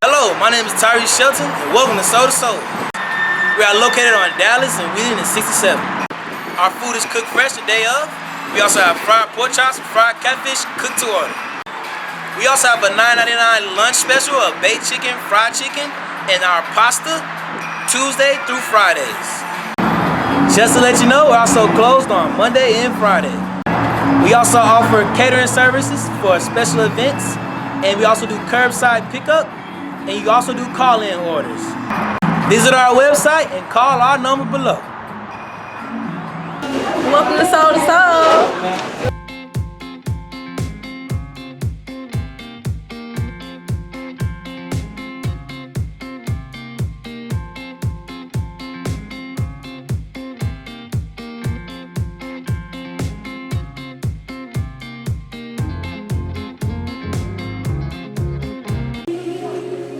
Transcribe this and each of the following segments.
Hello, my name is Tyree Shelton, and welcome to Soul to Soul. We are located on Dallas and Wheatland in 67. Our food is cooked fresh the day of. We also have fried pork chops and fried catfish cooked to order. We also have a $9.99 lunch special of baked chicken, fried chicken, and our pasta Tuesday through Fridays. Just to let you know, we're also closed on Monday and Friday. We also offer catering services for special events, and we also do curbside pickup, and you also do call-in orders. Visit our website and call our number below. Welcome to Soul to Soul.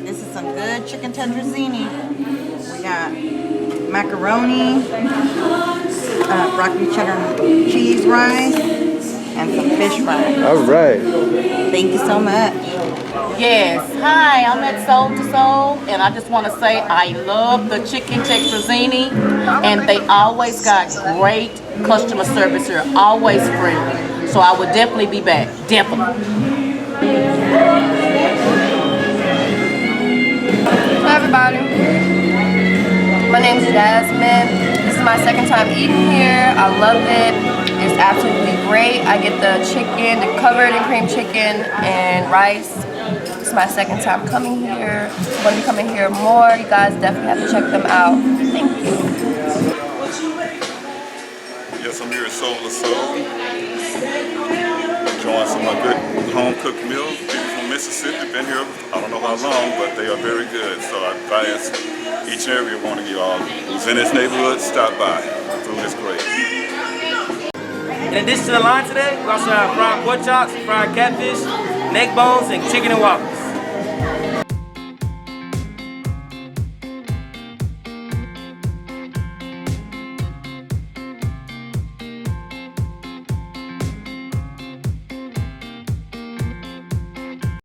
This is some good chicken tetrazzini. We got macaroni, broccoli cheddar cheese rice, and some fish fries. All right. Thank you so much. Yes, hi, I'm at Soul to Soul, and I just want to say I love the chicken tetrazzini, and they always got great customer service here, always friendly. So I would definitely be back, definitely. Hi everybody, my name is Jasmine. This is my second time eating here. I love it. It's absolutely great. I get the chicken, the covered in cream chicken and rice. It's my second time coming here. I'm going to be coming here more. You guys definitely have to check them out. Thank you. Yes, I'm here at Soul to Soul. Enjoying some of my good home-cooked meals. People from Mississippi, been here I don't know how long, but they are very good. So I advise each and every one of you all who's in this neighborhood, stop by. Food is great. In addition to the line today, we also have fried pork chops, fried catfish, neck bones, and chicken and waffles.